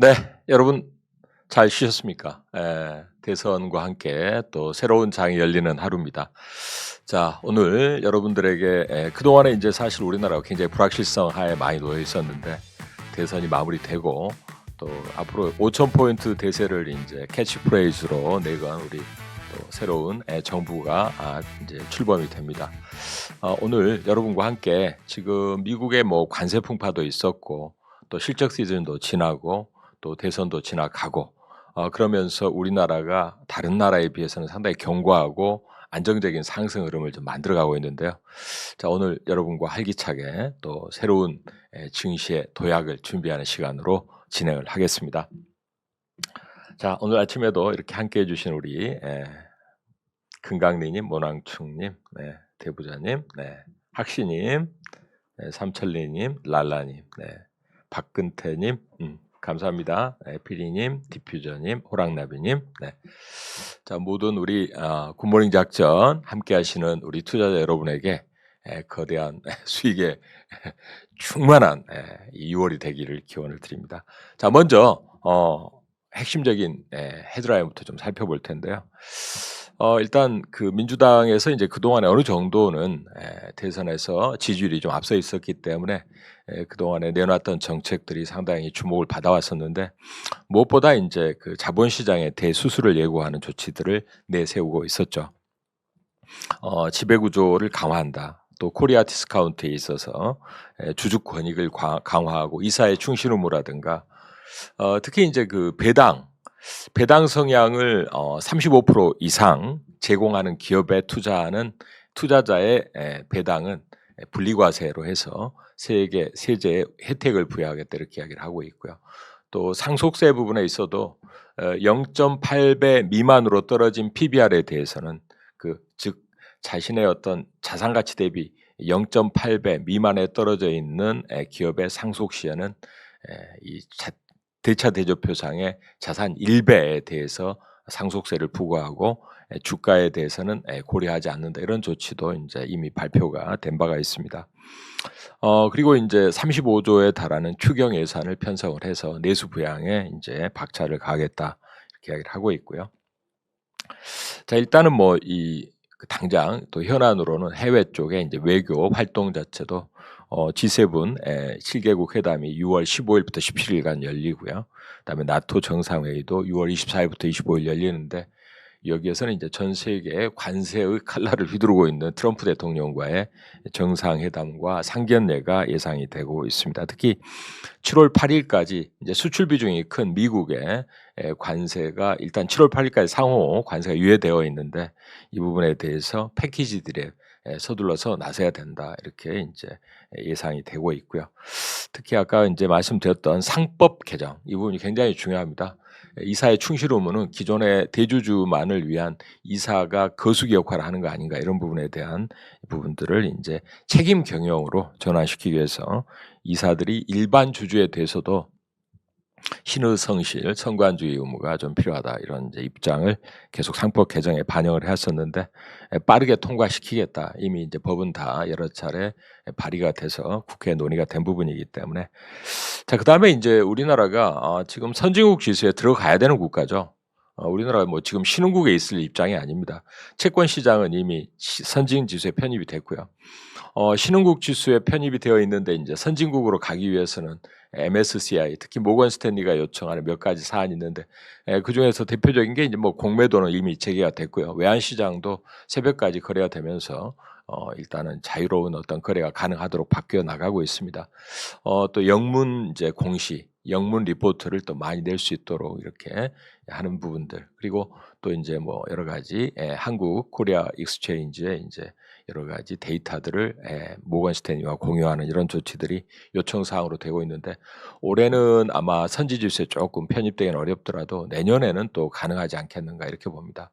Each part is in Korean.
네. 여러분 잘 쉬셨습니까? 대선과 함께 또 새로운 장이 열리는 하루입니다. 자, 오늘 여러분들에게 그동안에 인제 사실 우리나라가 굉장히 불확실성 하에 많이 놓여 있었는데 대선이 마무리되고 또 앞으로 5,000 포인트 대세를 인제 캐치프레이즈로 내건 우리 또 새로운 정부가 인제 출범이 됩니다. 오늘 여러분과 함께 지금 미국의 뭐 관세 풍파도 있었고 또 실적 시즌도 지나고 또 대선도 지나가고 그러면서 우리나라가 다른 나라에 비해서는 상당히 견고하고 안정적인 상승 흐름을 좀 만들어가고 있는데요. 자, 오늘 여러분과 활기차게 또 새로운 증시의 도약을 준비하는 시간으로 진행을 하겠습니다. 자, 오늘 아침에도 이렇게 함께해 주신 우리 금강리님, 모낭충님, 대부자님, 학시님, 삼천리님, 랄라님, 박근태님, 감사합니다. 피디님, 디퓨저님, 호랑나비님. 자, 모든 우리 굿모닝 작전 함께하시는 우리 투자자 여러분에게 거대한 수익의 충만한 이 6월이 되기를 기원을 드립니다. 자, 먼저 핵심적인 헤드라인부터 좀 살펴볼 텐데요. 일단 그 민주당에서 이제 그동안에 어느 정도는 대선에서 지지율이 좀 앞서 있었기 때문에 그동안에 내놨던 정책들이 상당히 주목을 받아왔었는데 무엇보다 인제 그 자본시장의 대수술을 예고하는 조치들을 내세우고 있었죠. 지배구조를 강화한다. 또 코리아 디스카운트에 있어서 주주 권익을 강화하고 이사의 충실 의무라든가 특히 인제 그 배당 성향을 35% 이상 제공하는 기업에 투자하는 투자자의 배당은 분리과세로 해서 세제 혜택을 부여하겠다 이렇게 이야기를 하고 있고요. 또 상속세 부분에 있어도 0.8배 미만으로 떨어진 PBR에 대해서는 즉 자신의 어떤 자산 가치 대비 0.8배 미만에 떨어져 있는 기업의 상속 시에는 이 대차 대조표상의 자산 1배에 대해서 상속세를 부과하고 주가에 대해서는 고려하지 않는다. 이런 조치도 인제 이미 발표가 된 바가 있습니다. 그리고 인제 35조에 달하는 추경 예산을 편성을 해서 내수 부양에 인제 박차를 가하겠다 이렇게 이야기를 하고 있고요. 자, 일단은 뭐 당장 또 현안으로는 해외 쪽에 인제 외교 활동 자체도 G7 7개국 회담이 6월 15일부터 17일간 열리고요. 그다음에 나토 정상회의도 6월 24일부터 25일 열리는데 여기에서는 이제 전 세계의 관세의 칼날을 휘두르고 있는 트럼프 대통령과의 정상회담과 상견례가 예상이 되고 있습니다. 특히 7월 8일까지 이제 수출 비중이 큰 미국의 관세가 일단 7월 8일까지 상호 관세가 유예되어 있는데 이 부분에 대해서 패키지들에 서둘러서 나서야 된다 이렇게 이제 예상이 되고 있고요. 특히 아까 이제 말씀드렸던 상법 개정 이 부분이 굉장히 중요합니다. 이사의 충실 의무는 기존의 대주주만을 위한 이사가 거수기 역할을 하는 거 아닌가 이런 부분에 대한 부분들을 이제 책임 경영으로 전환시키기 위해서 이사들이 일반 주주에 대해서도 신의 성실, 성관주의 의무가 좀 필요하다 이런 이제 입장을 계속 상법 개정에 반영을 해왔었는데 빠르게 통과시키겠다. 이미 이제 법은 다 여러 차례 발의가 돼서 국회에 논의가 된 부분이기 때문에 자, 그다음에 이제 우리나라가 지금 선진국 지수에 들어가야 되는 국가죠. 우리나라가 뭐 지금 신흥국에 있을 입장이 아닙니다. 채권 시장은 이미 선진 지수에 편입이 됐고요. 신흥국 지수에 편입이 되어 있는데 이제 선진국으로 가기 위해서는 MSCI 특히 모건 스탠리가 요청하는 몇 가지 사안이 있는데 그중에서 대표적인 게 이제 뭐 공매도는 이미 재개가 됐고요. 외환 시장도 새벽까지 거래가 되면서 일단은 자유로운 어떤 거래가 가능하도록 바뀌어 나가고 있습니다. 또 영문 이제 공시, 영문 리포트를 또 많이 낼 수 있도록 이렇게 하는 부분들 그리고 또 이제 뭐 여러 가지 한국 코리아 익스체인지에 이제 여러 가지 데이터들을 모건 스탠리와 공유하는 이런 조치들이 요청 사항으로 되고 있는데 올해는 아마 선지 지수에 조금 편입되기는 어렵더라도 내년에는 또 가능하지 않겠는가 이렇게 봅니다.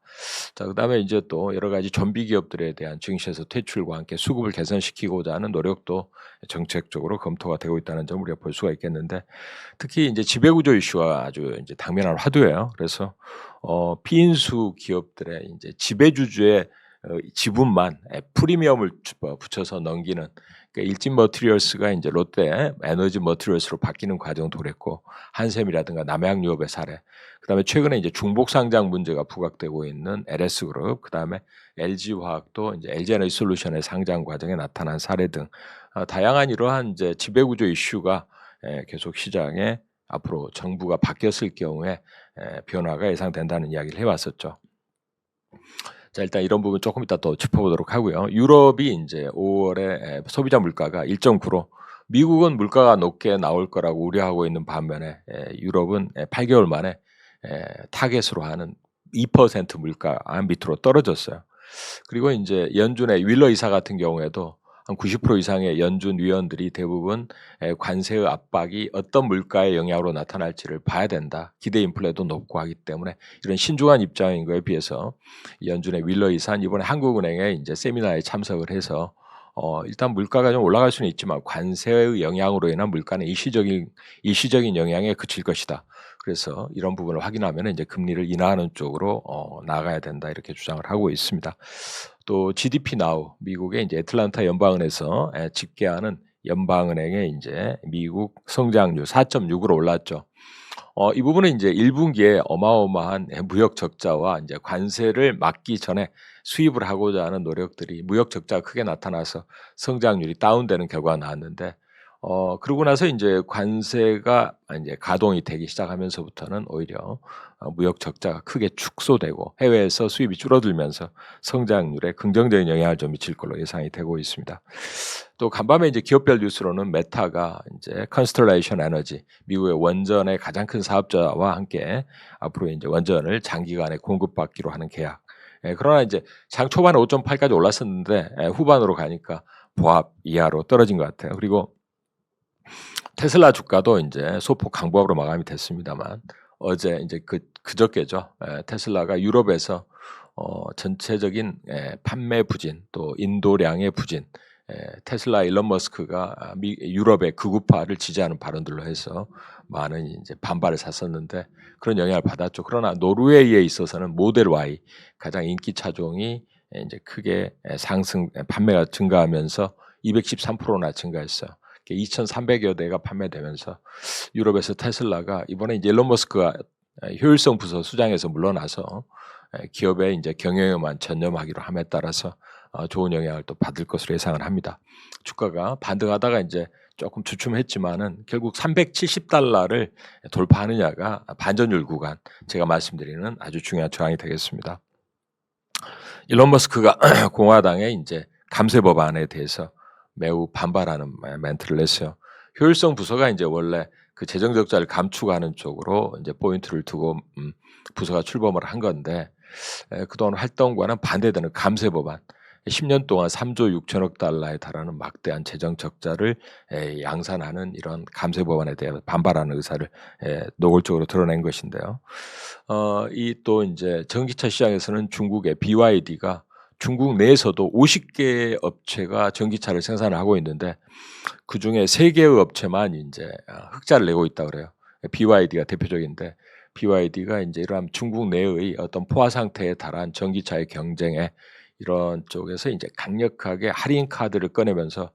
자, 그다음에 이제 또 여러 가지 좀비 기업들에 대한 증시에서 퇴출과 함께 수급을 개선시키고자 하는 노력도 정책적으로 검토가 되고 있다는 점을 우리가 볼 수가 있겠는데 특히 이제 지배구조 이슈가 아주 이제 당면한 화두예요. 그래서 피인수 기업들의 이제 지배주주의 지분만 프리미엄을 붙여서 넘기는 그러니까 일진 머티리얼스가 이제 롯데 에너지 머티리얼스로 바뀌는 과정도 그랬고 한샘이라든가 남양유업의 사례, 그다음에 최근에 이제 중복 상장 문제가 부각되고 있는 LS그룹, 그다음에 LG화학도 이제 LG에너지솔루션의 상장 과정에 나타난 사례 등 다양한 이러한 이제 지배구조 이슈가 계속 시장에 앞으로 정부가 바뀌었을 경우에 변화가 예상된다는 이야기를 해왔었죠. 자, 일단 이런 부분 조금 이따 또 짚어보도록 하고요. 유럽이 이제 5월에 소비자 물가가 1.9로, 미국은 물가가 높게 나올 거라고 우려하고 있는 반면에 유럽은 8개월 만에 타겟으로 하는 2% 물가 밑으로 떨어졌어요. 그리고 이제 연준의 윌러 이사 같은 경우에도 한 90% 이상의 연준 위원들이 대부분 관세의 압박이 어떤 물가의 영향으로 나타날지를 봐야 된다. 기대 인플레도 높고 하기 때문에 이런 신중한 입장인 거에 비해서 연준의 윌러 이사는 이번에 한국은행에 이제 세미나에 참석을 해서 일단 물가가 좀 올라갈 수는 있지만 관세의 영향으로 인한 물가는 일시적인 영향에 그칠 것이다. 그래서 이런 부분을 확인하면 이제 금리를 인하하는 쪽으로 나가야 된다, 이렇게 주장을 하고 있습니다. 또 GDP Now, 미국의 이제 애틀란타 연방은에서 집계하는 연방은행의 이제 미국 성장률 4.6으로 올랐죠. 이 부분은 이제 1분기에 어마어마한 무역 적자와 이제 관세를 막기 전에 수입을 하고자 하는 노력들이 무역 적자가 크게 나타나서 성장률이 다운되는 결과가 나왔는데, 그러고 나서 이제 관세가 이제 가동이 되기 시작하면서부터는 오히려 무역 적자가 크게 축소되고 해외에서 수입이 줄어들면서 성장률에 긍정적인 영향을 좀 미칠 걸로 예상이 되고 있습니다. 또 간밤에 이제 기업별 뉴스로는 메타가 이제 컨스텔레이션 에너지, 미국의 원전의 가장 큰 사업자와 함께 앞으로 이제 원전을 장기간에 공급받기로 하는 계약. 그러나 이제 장 초반에 5.8까지 올랐었는데 후반으로 가니까 보합 이하로 떨어진 것 같아요. 그리고 테슬라 주가도 이제 소폭 강보합으로 마감이 됐습니다만, 어제 이제 그저께죠. 테슬라가 유럽에서 전체적인 판매 부진, 또 인도량의 부진, 테슬라 일론 머스크가 유럽의 극우파를 지지하는 발언들로 해서 많은 이제 반발을 샀었는데 그런 영향을 받았죠. 그러나 노르웨이에 있어서는 모델 Y, 가장 인기 차종이 이제 크게 판매가 증가하면서 213%나 증가했어요. 2,300여 대가 판매되면서 유럽에서 테슬라가 이번에 이제 일론 머스크가 효율성 부서 수장에서 물러나서 기업의 이제 경영에만 전념하기로 함에 따라서 좋은 영향을 또 받을 것으로 예상을 합니다. 주가가 반등하다가 이제 조금 주춤했지만은 결국 370달러를 돌파하느냐가 반전율 구간, 제가 말씀드리는 아주 중요한 저항이 되겠습니다. 일론 머스크가 공화당의 이제 감세 법안에 대해서 매우 반발하는 멘트를 냈어요. 효율성 부서가 이제 원래 그 재정 적자를 감축하는 쪽으로 이제 포인트를 두고 부서가 출범을 한 건데, 그동안 활동과는 반대되는 감세 법안, 10년 동안 3조 6천억 달러에 달하는 막대한 재정 적자를 양산하는 이런 감세 법안에 대해 반발하는 의사를 노골적으로 드러낸 것인데요. 이 또 이제 전기차 시장에서는 중국의 BYD가 중국 내에서도 50개 업체가 전기차를 생산을 하고 있는데 그 중에 3개의 업체만 이제 흑자를 내고 있다 그래요. BYD가 대표적인데, BYD가 이제 이러한 중국 내의 어떤 포화 상태에 달한 전기차의 경쟁에 이런 쪽에서 이제 강력하게 할인 카드를 꺼내면서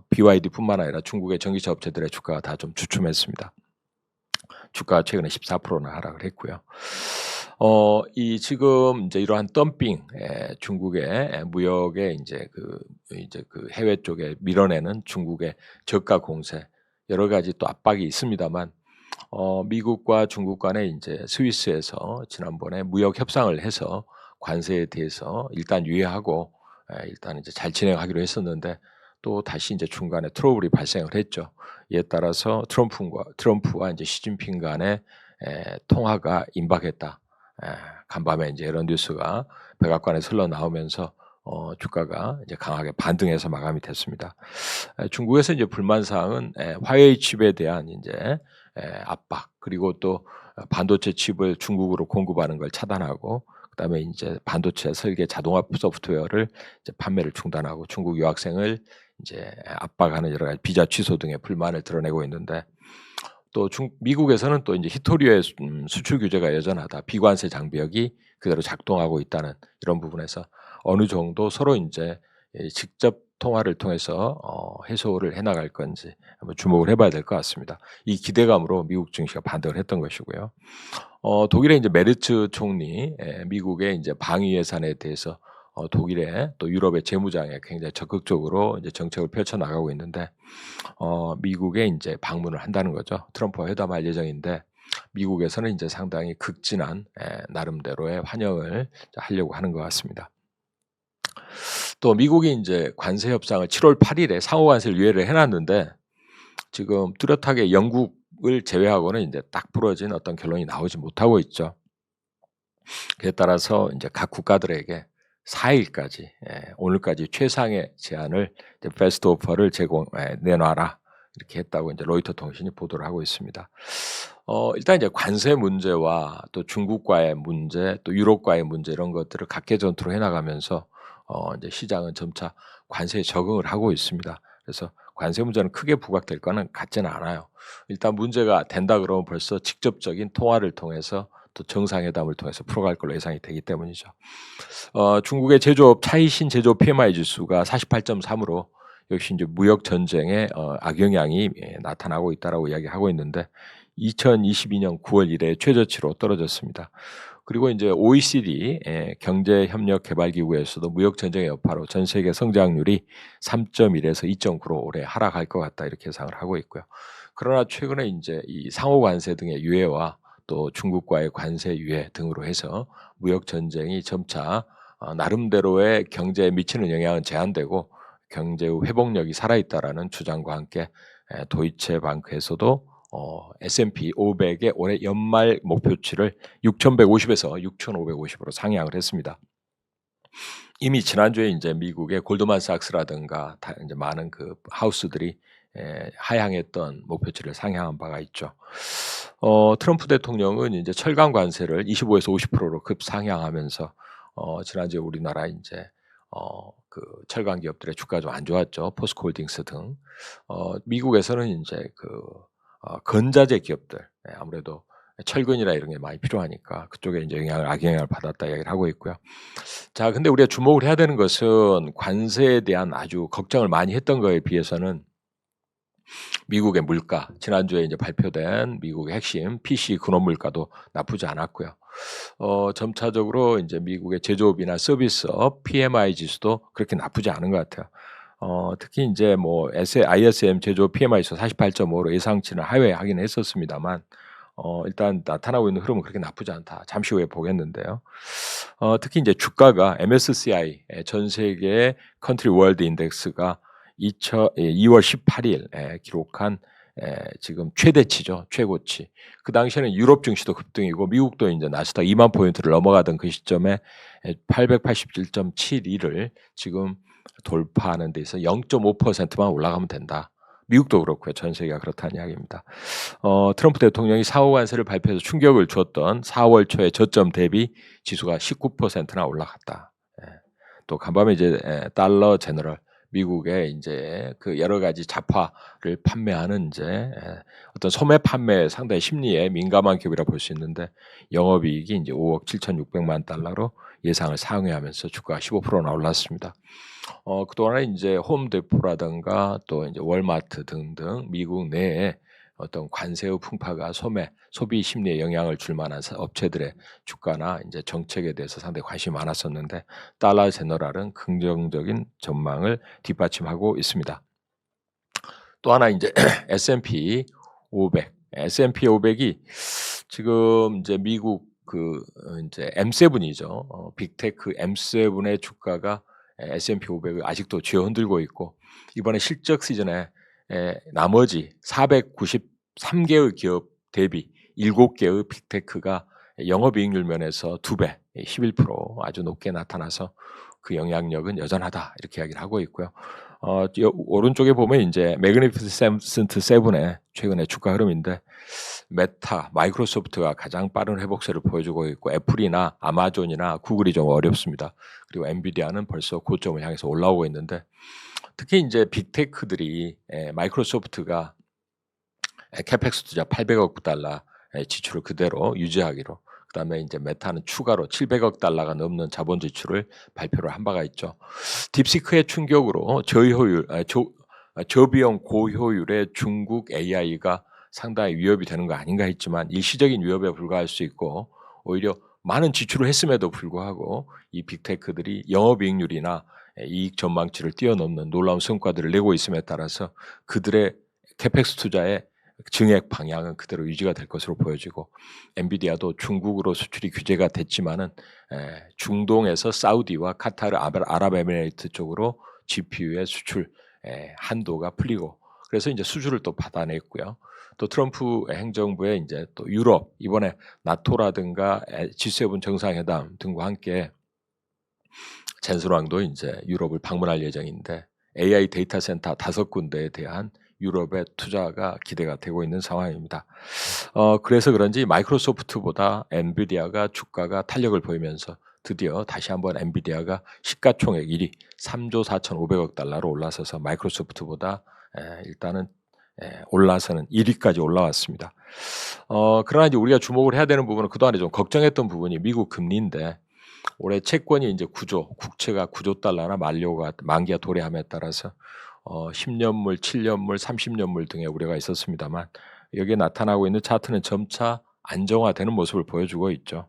BYD뿐만 아니라 중국의 전기차 업체들의 주가가 다 좀 주춤했습니다. 주가가 최근에 14%나 하락을 했고요. 이 지금 이제 이러한 덤핑, 중국의 무역에 이제 그 해외 쪽에 밀어내는 중국의 저가 공세, 여러 가지 또 압박이 있습니다만, 미국과 중국 간에 이제 스위스에서 지난번에 무역 협상을 해서 관세에 대해서 일단 유예하고 일단 이제 잘 진행하기로 했었는데 또 다시 이제 중간에 트러블이 발생을 했죠. 이에 따라서 트럼프와 이제 시진핑 간의 통화가 임박했다. 간밤에 이제 이런 뉴스가 백악관에 흘러 나오면서 주가가 이제 강하게 반등해서 마감이 됐습니다. 중국에서 이제 불만 사항은 화웨이 칩에 대한 이제 압박, 그리고 또 반도체 칩을 중국으로 공급하는 걸 차단하고, 그다음에 이제 반도체 설계 자동화 소프트웨어를 이제 판매를 중단하고 중국 유학생을 이제 압박하는 여러 가지 비자 취소 등의 불만을 드러내고 있는데, 또 미국에서는 또 이제 히토리오의 수출 규제가 여전하다, 비관세 장벽이 그대로 작동하고 있다는 이런 부분에서 어느 정도 서로 이제 직접 통화를 통해서 해소를 해 나갈 건지 한번 주목을 해 봐야 될 것 같습니다. 이 기대감으로 미국 증시가 반등을 했던 것이고요. 독일의 이제 메르츠 총리, 미국의 이제 방위 예산에 대해서 독일의 또 유럽의 재무장에 굉장히 적극적으로 이제 정책을 펼쳐 나가고 있는데 미국에 이제 방문을 한다는 거죠. 트럼프와 회담할 예정인데 미국에서는 이제 상당히 극진한 나름대로의 환영을 하려고 하는 것 같습니다. 또 미국이 이제 관세 협상을 7월 8일에 상호 관세를 유예를 해놨는데 지금 뚜렷하게 영국을 제외하고는 이제 딱 부러진 어떤 결론이 나오지 못하고 있죠. 그에 따라서 이제 각 국가들에게 4일까지 오늘까지 최상의 제한을 베스트 오퍼를 내놔라 이렇게 했다고 이제 로이터 통신이 보도를 하고 있습니다. 일단 이제 관세 문제와 또 중국과의 문제, 또 유럽과의 문제 이런 것들을 각계 전투로 해나가면서 이제 시장은 점차 관세에 적응을 하고 있습니다. 그래서 관세 문제는 크게 부각될 거는 같지는 않아요. 일단 문제가 된다 그러면 벌써 직접적인 통화를 통해서 또 정상회담을 통해서 풀어갈 걸로 예상이 되기 때문이죠. 중국의 제조업 차이신 제조업 PMI 지수가 48.3으로 역시 이제 무역 전쟁의 악영향이 나타나고 있다라고 이야기하고 있는데 2022년 9월 이래 최저치로 떨어졌습니다. 그리고 이제 OECD 경제협력개발기구에서도 무역 전쟁의 여파로 전 세계 성장률이 3.1에서 2.9로 올해 하락할 것 같다 이렇게 예상을 하고 있고요. 그러나 최근에 이제 이 상호 관세 등의 유예와 또 중국과의 관세 유예 등으로 해서 무역 전쟁이 점차 나름대로의 경제에 미치는 영향은 제한되고 경제의 회복력이 살아있다라는 주장과 함께 도이체방크에서도 S&P 500의 올해 연말 목표치를 6,150에서 6,550으로 상향을 했습니다. 이미 지난주에 이제 미국의 골드만삭스라든가 이제 많은 그 하우스들이 하향했던 목표치를 상향한 바가 있죠. 트럼프 대통령은 이제 철강 관세를 25에서 50%로 급 상향하면서 지난주에 우리나라 이제 그 철강 기업들의 주가 좀 안 좋았죠. 포스코홀딩스 등. 미국에서는 이제 그 건자재 기업들 아무래도 철근이나 이런 게 많이 필요하니까 그쪽에 이제 악영향을 받았다 이야기를 하고 있고요. 자, 근데 우리가 주목을 해야 되는 것은 관세에 대한 아주 걱정을 많이 했던 거에 비해서는 미국의 물가, 지난주에 이제 발표된 미국의 핵심 PC 근원 물가도 나쁘지 않았고요. 점차적으로 이제 미국의 제조업이나 서비스업 PMI 지수도 그렇게 나쁘지 않은 것 같아요. 특히 이제 뭐 ISM 제조업 PMI 지수 48.5로 예상치는 하회하긴 했었습니다만 일단 나타나고 있는 흐름은 그렇게 나쁘지 않다. 잠시 후에 보겠는데요. 특히 이제 주가가 MSCI 전 세계 컨트리 월드 인덱스가 2월 18일 기록한 지금 최대치죠. 최고치. 그 당시에는 유럽 증시도 급등이고 미국도 이제 나스닥 2만 포인트를 넘어가던 그 시점에 887.72를 지금 돌파하는 데 있어 0.5%만 올라가면 된다. 미국도 그렇고요. 전 세계가 그렇다는 이야기입니다. 트럼프 대통령이 상호 관세를 발표해서 충격을 줬던 4월 초의 저점 대비 지수가 19%나 올라갔다. 또 간밤에 이제 달러 제너럴 미국의 이제 그 여러 가지 자파를 판매하는 이제 어떤 소매 판매 상당히 심리에 민감한 기업이라 볼 수 있는데 영업이익이 이제 5억 7,600만 달러로 예상을 상회하면서 주가가 15%나 올랐습니다. 그동안에 이제 홈데포라든가 또 이제 월마트 등등 미국 내에 어떤 관세의 풍파가 소비 심리에 영향을 줄 만한 업체들의 주가나 이제 정책에 대해서 상당히 관심이 많았었는데 달러 제너럴은 긍정적인 전망을 뒷받침하고 있습니다. 또 하나 이제 S&P 500, S&P 500이 지금 이제 미국 그 이제 M7이죠. 빅테크 M7의 주가가 S&P 500을 아직도 쥐어 흔들고 있고 이번에 실적 시즌에 나머지 493개의 기업 대비 7개의 빅테크가 영업이익률 면에서 2배, 11% 아주 높게 나타나서 그 영향력은 여전하다 이렇게 이야기를 하고 있고요. 오른쪽에 보면 이제 매그니피센트 7의 최근의 주가 흐름인데 메타, 마이크로소프트가 가장 빠른 회복세를 보여주고 있고 애플이나 아마존이나 구글이 좀 어렵습니다. 그리고 엔비디아는 벌써 고점을 향해서 올라오고 있는데 특히 이제 빅테크들이 마이크로소프트가 캐펙스 투자 800억 달러 지출을 그대로 유지하기로 그다음에 이제 메타는 추가로 700억 달러가 넘는 자본 지출을 발표를 한 바가 있죠. 딥시크의 충격으로 저비용 고효율의 중국 AI가 상당히 위협이 되는 거 아닌가 했지만 일시적인 위협에 불과할 수 있고 오히려 많은 지출을 했음에도 불구하고 이 빅테크들이 영업이익률이나 이익 전망치를 뛰어넘는 놀라운 성과들을 내고 있음에 따라서 그들의 캐펙스 투자의 증액 방향은 그대로 유지가 될 것으로 보여지고 엔비디아도 중국으로 수출이 규제가 됐지만은 중동에서 사우디와 카타르, 아랍에미레이트 쪽으로 GPU의 수출 한도가 풀리고 그래서 이제 수주를 또 받아냈고요. 또 트럼프 행정부의 이제 또 유럽 이번에 나토라든가 G7 정상회담 등과 함께 젠슨 왕도 이제 유럽을 방문할 예정인데 AI 데이터 센터 5군데에 대한 유럽의 투자가 기대가 되고 있는 상황입니다. 그래서 그런지 마이크로소프트보다 엔비디아가 주가가 탄력을 보이면서 드디어 다시 한번 엔비디아가 시가총액 1위 3조 4,500억 달러로 올라서서 마이크로소프트보다 일단은 올라서는 1위까지 올라왔습니다. 그러나 이제 우리가 주목을 해야 되는 부분은 그동안에 좀 걱정했던 부분이 미국 금리인데 올해 채권이 이제 국채가 9조 달러나 만기가 도래함에 따라서 10년물, 7년물, 30년물 등의 우려가 있었습니다만 여기에 나타나고 있는 차트는 점차 안정화되는 모습을 보여주고 있죠.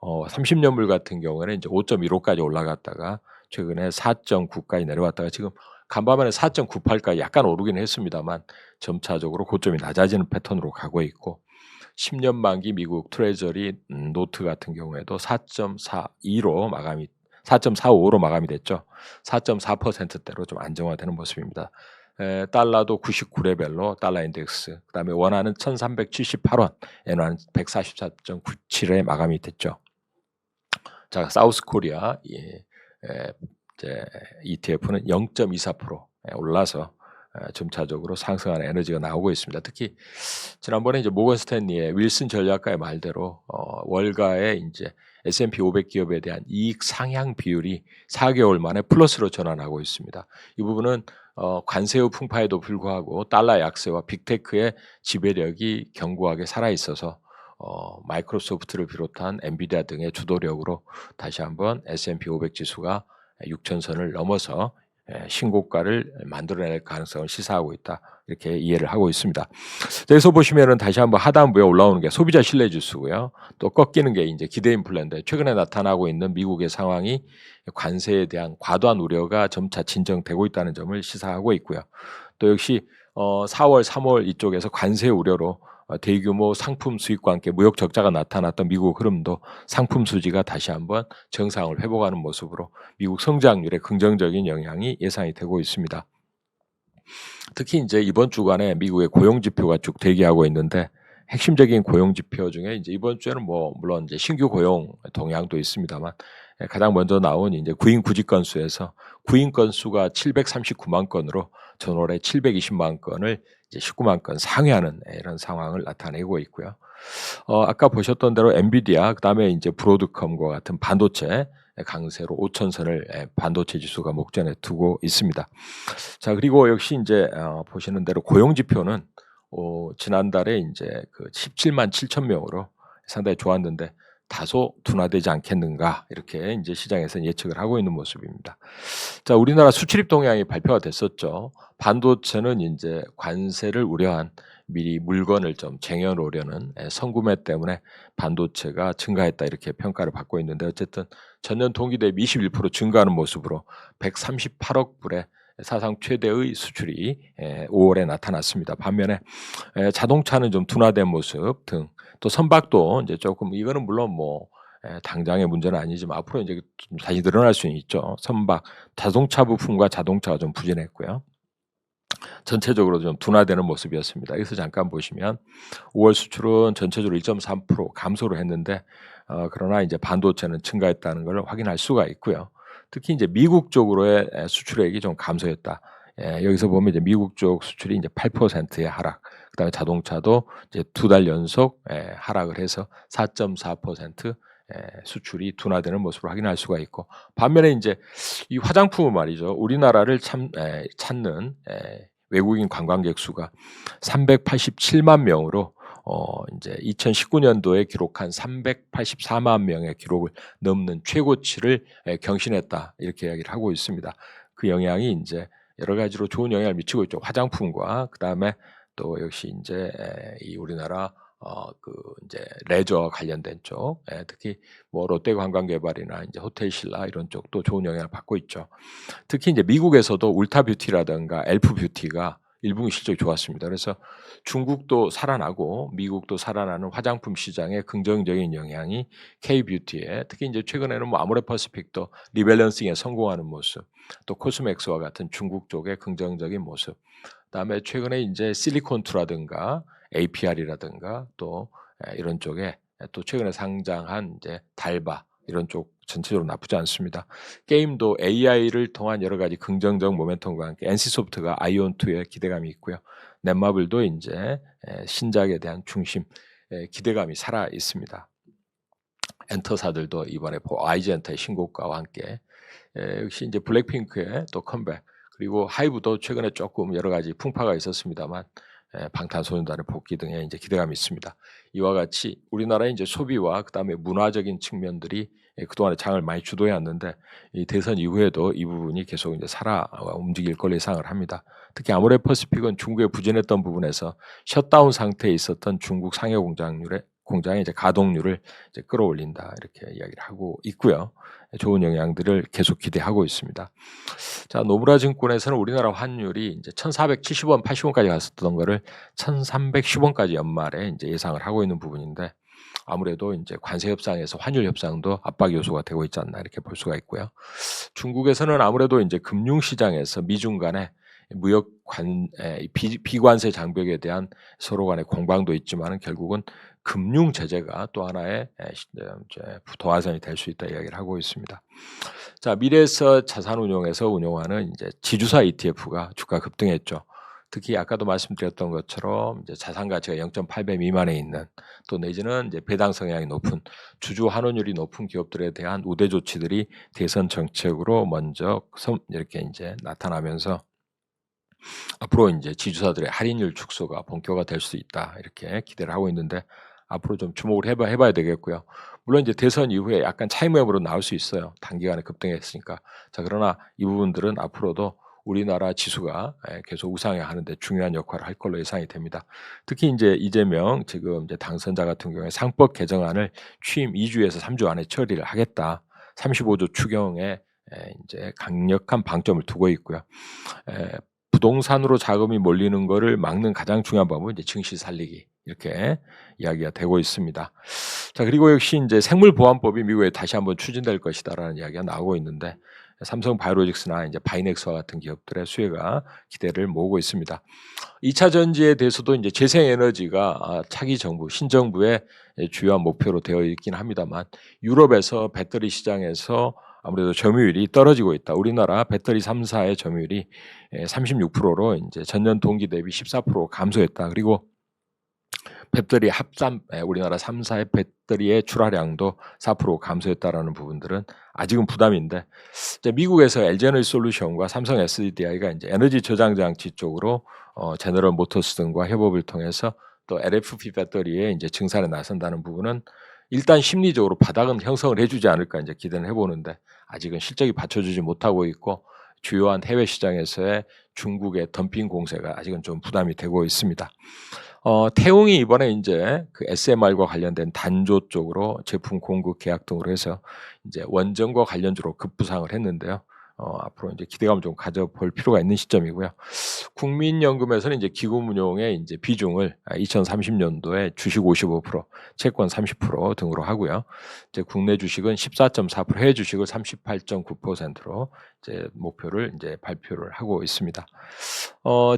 30년물 같은 경우에는 이제 5.15까지 올라갔다가 최근에 4.9까지 내려왔다가 지금 간밤에는 4.98까지 약간 오르긴 했습니다만 점차적으로 고점이 낮아지는 패턴으로 가고 있고 10년 만기 미국 트레저리 노트 같은 경우에도 4.45로 마감이 됐죠. 4.4%대로 좀 안정화되는 모습입니다. 달러도 99레벨로 달러 인덱스, 그다음에 원화는 1,378원, 엔화는 144.97에 마감이 됐죠. 자, 사우스 코리아 ETF는 0.24% 올라서 점차적으로 상승하는 에너지가 나오고 있습니다. 특히 지난번에 이제 모건 스탠리의 윌슨 전략가의 말대로 월가의 이제 S&P 500 기업에 대한 이익 상향 비율이 4개월 만에 플러스로 전환하고 있습니다. 이 부분은 관세 후 풍파에도 불구하고 달러 약세와 빅테크의 지배력이 견고하게 살아 있어서 마이크로소프트를 비롯한 엔비디아 등의 주도력으로 다시 한번 S&P 500 지수가 6,000선을 넘어서 신고가를 만들어낼 가능성을 시사하고 있다. 이렇게 이해를 하고 있습니다. 여기서 보시면은 다시 한번 하단부에 올라오는 게 소비자 신뢰 지수고요. 또 꺾이는 게 이제 기대 인플레인데 최근에 나타나고 있는 미국의 상황이 관세에 대한 과도한 우려가 점차 진정되고 있다는 점을 시사하고 있고요. 또 역시 4월, 3월 이쪽에서 관세 우려로 대규모 상품 수입과 함께 무역 적자가 나타났던 미국 흐름도 상품 수지가 다시 한번 정상을 회복하는 모습으로 미국 성장률에 긍정적인 영향이 예상이 되고 있습니다. 특히 이제 이번 주간에 미국의 고용 지표가 쭉 대기하고 있는데 핵심적인 고용 지표 중에 이제 이번 주에는 뭐 물론 이제 신규 고용 동향도 있습니다만 가장 먼저 나온 이제 구인 구직 건수에서 구인 건수가 739만 건으로 전월에 720만 건을 이제 19만 건 상회하는 이런 상황을 나타내고 있고요. 아까 보셨던 대로 엔비디아 그다음에 이제 브로드컴과 같은 반도체 강세로 5,000선을 반도체 지수가 목전에 두고 있습니다. 자, 그리고 역시 이제 보시는 대로 고용 지표는 지난달에 이제 그 17만 7천 명으로 상당히 좋았는데 다소 둔화되지 않겠는가 이렇게 이제 시장에서는 예측을 하고 있는 모습입니다. 자, 우리나라 수출입 동향이 발표가 됐었죠. 반도체는 이제 관세를 우려한 미리 물건을 좀 쟁여놓으려는 선구매 때문에 반도체가 증가했다 이렇게 평가를 받고 있는데 어쨌든 전년 동기 대비 21% 증가하는 모습으로 138억 불의 사상 최대의 수출이 5월에 나타났습니다. 반면에 자동차는 좀 둔화된 모습 등 또 선박도 이제 조금 이거는 물론 뭐 당장의 문제는 아니지만 앞으로 이제 좀 다시 늘어날 수는 있죠. 선박, 자동차 부품과 자동차가 좀 부진했고요. 전체적으로 좀 둔화되는 모습이었습니다. 여기서 잠깐 보시면 5월 수출은 전체적으로 1.3% 감소를 했는데 그러나 이제 반도체는 증가했다는 걸 확인할 수가 있고요. 특히 이제 미국 쪽으로의 수출액이 좀 감소했다. 여기서 보면 이제 미국 쪽 수출이 이제 8%의 하락. 그다음에 자동차도 이제 2달 연속 하락을 해서 4.4% 수출이 둔화되는 모습을 확인할 수가 있고 반면에 이제 이 화장품은 말이죠. 우리나라를 찾는 외국인 관광객 수가 387만 명으로 이제 2019년도에 기록한 384만 명의 기록을 넘는 최고치를 경신했다 이렇게 이야기를 하고 있습니다. 그 영향이 이제 여러 가지로 좋은 영향을 미치고 있죠. 화장품과 그다음에 또 역시 인제 이 우리나라 그 인제 레저 관련된 쪽, 특히 뭐 롯데관광개발이나 인제 호텔신라 이런 쪽도 좋은 영향을 받고 있죠. 특히 인제 미국에서도 울타뷰티라든가 엘프뷰티가 1분기 실적이 좋았습니다. 그래서 중국도 살아나고 미국도 살아나는 화장품 시장에 긍정적인 영향이 K뷰티에, 특히 인제 최근에는 뭐 아모레퍼시픽도 리밸런싱에 성공하는 모습, 또 코스맥스와 같은 중국 쪽의 긍정적인 모습, 그다음에 최근에 인제 실리콘투라든가 APR이라든가 또 이런 쪽에 또 최근에 상장한 인제 달바 이런 쪽 전체적으로 나쁘지 않습니다. 게임도 AI를 통한 여러 가지 긍정적 모멘텀과 함께 NC소프트가 아이온2에 기대감이 있고요. 넷마블도 인제 신작에 대한 중심 기대감이 살아 있습니다. 엔터사들도 이번에 IG엔터의 신고가와 함께 역시 인제 블랙핑크의 또 컴백, 그리고 하이브도 최근에 쪼끔 여러 가지 풍파가 있었습니다만 방탄소년단의 복귀 등에 인제 기대감이 있습니다. 이와 같이 우리나라의 인제 소비와 그다음에 문화적인 측면들이 그동안에 장을 많이 주도해 왔는데 이 대선 이후에도 이 부분이 계속 인제 살아 움직일 걸로 예상을 합니다. 특히 아모레퍼시픽은 중국에 부진했던 부분에서 셧다운 상태에 있었던 중국 상해 공장의 이제 가동률을 이제 끌어올린다 이렇게 이야기를 하고 있고요. 좋은 영향들을 계속 기대하고 있습니다. 자, 노무라 증권에서는 우리나라 환율이 이제 1,470원, 80원까지 갔었던 거를 1,310원까지 연말에 이제 예상을 하고 있는 부분인데, 아무래도 이제 관세 협상에서 환율 협상도 압박 요소가 되고 있지 않나 이렇게 볼 수가 있고요. 중국에서는 아무래도 이제 금융 시장에서 미중 간의 무역 비관세 장벽에 대한 서로 간의 공방도 있지만은 결국은 금융 제재가 또 하나의 도화선이 될 수 있다 이야기를 하고 있습니다. 자, 미래에서 자산운용에서 운용하는 이제 지주사 ETF가 주가 급등했죠. 특히 아까도 말씀드렸던 것처럼 이제 자산 가치가 0.8배 미만에 있는, 또 내지는 이제 배당 성향이 높은, 주주 환원율이 높은 기업들에 대한 우대 조치들이 대선 정책으로 먼저 이렇게 이제 나타나면서 앞으로 이제 지주사들의 할인율 축소가 본격화 될 수 있다 이렇게 기대를 하고 있는데, 앞으로 좀 주목을 해봐야 되겠고요. 물론 이제 대선 이후에 약간 차익 매물로 나올 수 있어요. 단기간에 급등했으니까. 자, 그러나 이 부분들은 앞으로도 우리나라 지수가 계속 우상향하는 데 중요한 역할을 할 걸로 예상이 됩니다. 특히 이제 이재명 지금 이제 당선자 같은 경우에 상법 개정안을 취임 2주에서 3주 안에 처리를 하겠다. 35조 추경에 이제 강력한 방점을 두고 있고요. 부동산으로 자금이 몰리는 거를 막는 가장 중요한 방법은 이제 증시 살리기 이렇게 이야기가 되고 있습니다. 자, 그리고 역시 이제 생물보안법이 미국에 다시 한번 추진될 것이다라는 이야기가 나오고 있는데, 삼성 바이오로직스나 이제 바이넥스와 같은 기업들의 수혜가 기대를 모으고 있습니다. 2차 전지에 대해서도 이제 재생에너지가 차기 정부 신정부의 주요한 목표로 되어 있긴 합니다만, 유럽에서 배터리 시장에서 아무래도 점유율이 떨어지고 있다. 우리나라 배터리 3사의 점유율이 36%로 이제 전년 동기 대비 14% 감소했다. 그리고 배터리 우리나라 3사의 배터리의 출하량도 4% 감소했다라는 부분들은 아직은 부담인데, 이제 미국에서 LG에너지솔루션과 삼성 SDI가 이제 에너지 저장 장치 쪽으로 제너럴 모터스 등과 협업을 통해서 또 LFP 배터리의 이제 증산에 나선다는 부분은 일단 심리적으로 바닥은 형성을 해주지 않을까 이제 기대는 해보는데, 아직은 실적이 받쳐주지 못하고 있고 주요한 해외 시장에서의 중국의 덤핑 공세가 아직은 좀 부담이 되고 있습니다. 태웅이 이번에 이제 그 SMR과 관련된 단조 쪽으로 제품 공급 계약 등으로 해서 이제 원전과 관련주로 급부상을 했는데요. 앞으로 이제 기대감을 좀 가져볼 필요가 있는 시점이고요. 국민연금에서는 이제 기금운용의 이제 비중을 2030년도에 주식 55%, 채권 30% 등으로 하고요. 이제 국내 주식은 14.4%, 해외 주식을 38.9%로 이제 목표를 이제 발표를 하고 있습니다.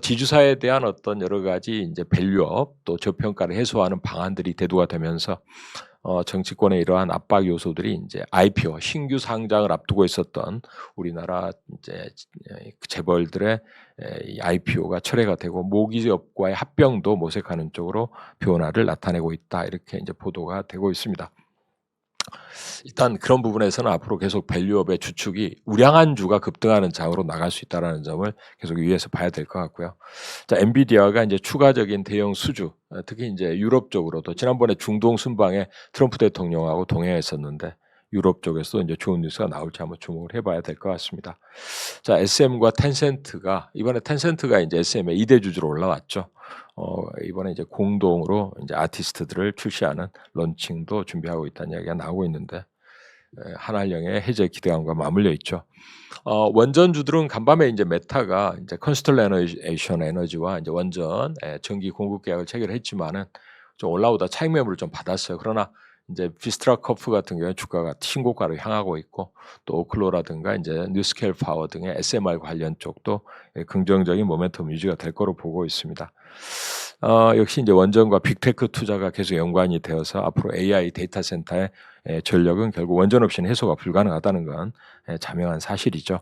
지주사에 대한 어떤 여러 가지 이제 밸류업 또 저평가를 해소하는 방안들이 대두가 되면서 정치권의 이러한 압박 요소들이 이제 IPO 신규 상장을 앞두고 있었던 우리나라 이제 재벌들의 이 IPO가 철회가 되고 모기업과의 합병도 모색하는 쪽으로 변화를 나타내고 있다 이렇게 이제 보도가 되고 있습니다. 일단 그런 부분에서는 앞으로 계속 밸류업의 주축이 우량한 주가 급등하는 장으로 나갈 수 있다라는 점을 계속 유의해서 봐야 될 것 같고요. 자, 엔비디아가 이제 추가적인 대형 수주, 특히 이제 유럽 쪽으로도 지난번에 중동 순방에 트럼프 대통령하고 동행했었는데 유럽 쪽에서도 이제 좋은 뉴스가 나올지 한번 주목을 해봐야 될 것 같습니다. 자, SM과 텐센트가 이번에 텐센트가 이제 SM의 2대 주주로 올라왔죠. 이번에 이제 공동으로 이제 아티스트들을 출시하는 런칭도 준비하고 있다는 이야기가 나오고 있는데 한알령의 해제 기대감과 맞물려 있죠. 원전주들은 간밤에 이제 메타가 이제 컨스텔레이션 에너지와 이제 원전 전기 공급 계약을 체결했지만은 좀 올라오다 차익 매물을 좀 받았어요. 그러나 이제 비스트라코프 같은 경우에 주가가 신고가로 향하고 있고 또 오클로라든가 이제 뉴스케일 파워 등의 SMR 관련 쪽도 긍정적인 모멘텀 유지가 될 거로 보고 있습니다. 역시 이제 원전과 빅테크 투자가 계속 연관이 되어서 앞으로 AI 데이터 센터의 전력은 결국 원전 없이는 해소가 불가능하다는 건 자명한 사실이죠.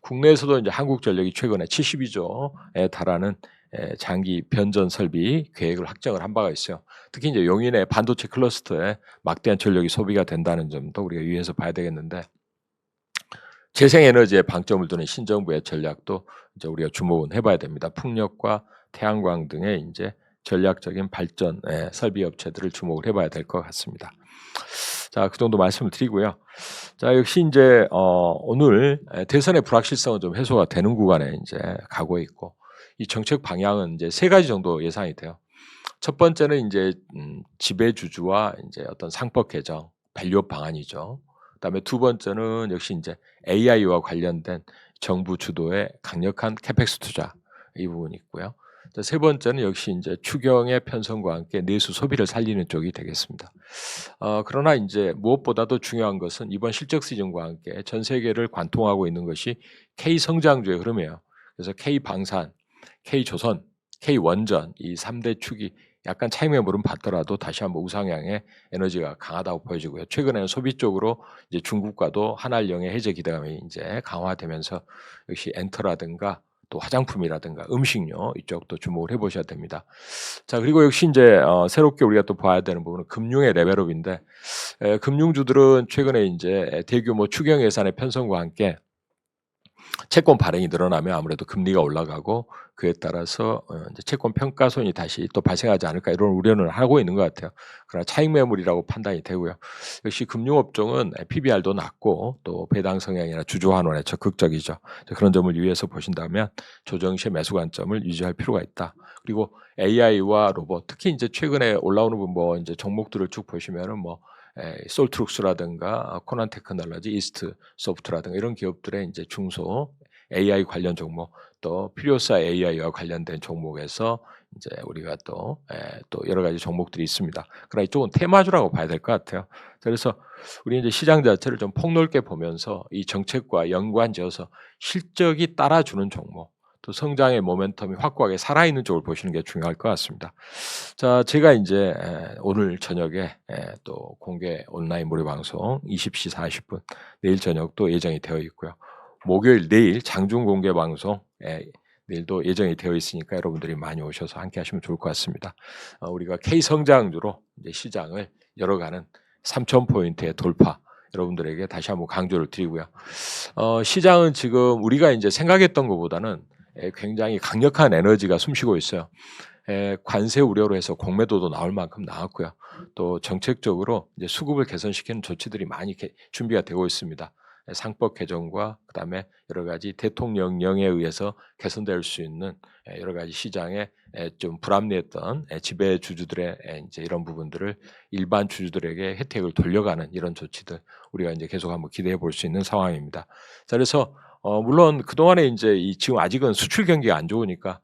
국내에서도 이제 한국전력이 최근에 72조에 달하는 장기 변전 설비 계획을 확정을 한 바가 있어요. 특히 이제 용인의 반도체 클러스터에 막대한 전력이 소비가 된다는 점도 우리가 유의해서 봐야 되겠는데 재생에너지에 방점을 두는 신정부의 전략도 이제 우리가 주목은 해봐야 됩니다. 풍력과 태양광 등의 이제 전략적인 발전 설비 업체들을 주목을 해봐야 될 것 같습니다. 자, 그 정도 말씀을 드리고요. 자, 역시 이제 오늘 대선의 불확실성은 좀 해소가 되는 구간에 이제 가고 있고 이 정책 방향은 이제 세 가지 정도 예상이 돼요. 첫 번째는 이제 지배주주와 이제 어떤 상법 개정, 밸류업 방안이죠. 그다음에 두 번째는 역시 이제 AI와 관련된 정부 주도의 강력한 캐펙스 투자 이 부분이 있고요. 세 번째는 역시 이제 추경의 편성과 함께 내수 소비를 살리는 쪽이 되겠습니다. 그러나 이제 무엇보다도 중요한 것은 이번 실적 시즌과 함께 전 세계를 관통하고 있는 것이 K 성장주의 흐름이에요. 그래서 K 방산, K 조선, K 원전 이 3대 축이 약간 차익 매물은 받더라도 다시 한번 우상향의 에너지가 강하다고 보여지고요. 최근에는 소비 쪽으로 이제 중국과도 한알령의 해제 기대감이 이제 강화되면서 역시 엔터라든가 또 화장품이라든가 음식료 이쪽도 주목을 해보셔야 됩니다. 자, 그리고 역시 이제 새롭게 우리가 또 봐야 되는 부분은 금융의 레벨업인데 금융주들은 최근에 이제 대규모 추경 예산의 편성과 함께 채권 발행이 늘어나면 아무래도 금리가 올라가고 그에 따라서 이제 채권 평가손이 다시 또 발생하지 않을까 이런 우려는 하고 있는 것 같아요. 그러나 차익 매물이라고 판단이 되고요. 역시 금융업종은 PBR도 낮고 또 배당 성향이나 주주 환원에 적극적이죠. 그런 점을 유의해서 보신다면 조정 시 매수 관점을 유지할 필요가 있다. 그리고 AI와 로봇, 특히 이제 최근에 올라오는 뭐 이제 종목들을 쭉 보시면은 뭐 솔트룩스라든가 코난 테크놀로지, 이스트 소프트라든가 이런 기업들의 이제 중소 AI 관련 종목 또 필요사 AI와 관련된 종목에서 이제 우리가 또 여러 가지 종목들이 있습니다. 그러나 이쪽은 테마주라고 봐야 될 것 같아요. 그래서 우리 이제 시장 자체를 좀 폭넓게 보면서 이 정책과 연관지어서 실적이 따라주는 종목 또 성장의 모멘텀이 확고하게 살아있는 쪽을 보시는 게 중요할 것 같습니다. 자, 제가 이제 오늘 저녁에 또 공개 온라인 무료 방송 20시 40분 내일 저녁도 예정이 되어 있고요. 목요일 내일 장중 공개 방송 내일도 예정이 되어 있으니까 여러분들이 많이 오셔서 함께 하시면 좋을 것 같습니다. 우리가 K 성장주로 이제 시장을 열어가는 3,000포인트의 돌파 여러분들에게 다시 한번 강조를 드리고요. 시장은 지금 우리가 이제 생각했던 것보다는 굉장히 강력한 에너지가 숨쉬고 있어요. 관세 우려로 해서 공매도도 나올 만큼 나왔고요. 또 정책적으로 이제 수급을 개선시키는 조치들이 많이 준비가 되고 있습니다. 상법 개정과 그다음에 여러 가지 대통령령에 의해서 개선될 수 있는 여러 가지 시장에 좀 불합리했던 지배 주주들의 이제 이런 부분들을 일반 주주들에게 혜택을 돌려가는 이런 조치들 우리가 이제 계속 한번 기대해 볼 수 있는 상황입니다. 자, 그래서 물론 그 동안에 이제 지금 아직은 수출 경기가 안 좋으니까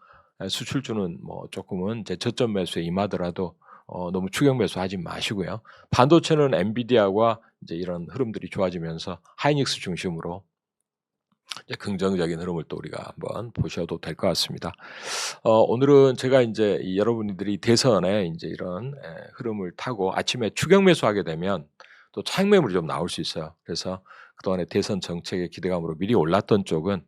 수출주는 뭐 조금은 이제 저점 매수에 임하더라도 너무 추격 매수하지 마시고요. 반도체는 엔비디아와 이제 이런 흐름들이 좋아지면서 하이닉스 중심으로 이제 긍정적인 흐름을 또 우리가 한번 보셔도 될 것 같습니다. 오늘은 제가 이제 여러분들이 대선에 이제 이런 흐름을 타고 아침에 추격 매수하게 되면 또 차익 매물이 좀 나올 수 있어요. 그래서 그동안에 대선 정책의 기대감으로 미리 올랐던 쪽은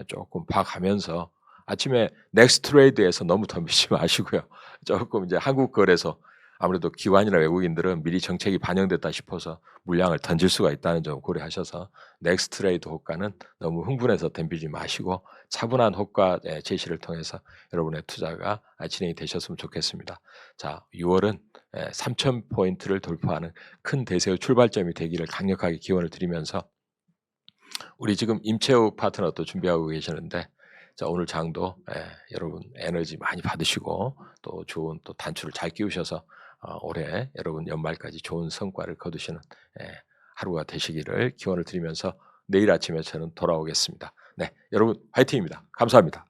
조금 봐가면서 아침에 넥스트레이드에서 너무 덤비지 마시고요. 조금 이제 한국거래소 아무래도 기관이나 외국인들은 미리 정책이 반영됐다 싶어서 물량을 던질 수가 있다는 점 고려하셔서 넥스트 트레이드 호가는 너무 흥분해서 덤비지 마시고 차분한 호가 제시를 통해서 여러분의 투자가 진행이 되셨으면 좋겠습니다. 자, 6월은 3,000포인트를 돌파하는 큰 대세의 출발점이 되기를 강력하게 기원을 드리면서 우리 지금 임채우 파트너도 준비하고 계시는데 자, 오늘 장도 여러분 에너지 많이 받으시고 또 좋은 또 단추를 잘 끼우셔서 올해 여러분 연말까지 좋은 성과를 거두시는 하루가 되시기를 기원을 드리면서 내일 아침에 저는 돌아오겠습니다. 네, 여러분 화이팅입니다. 감사합니다.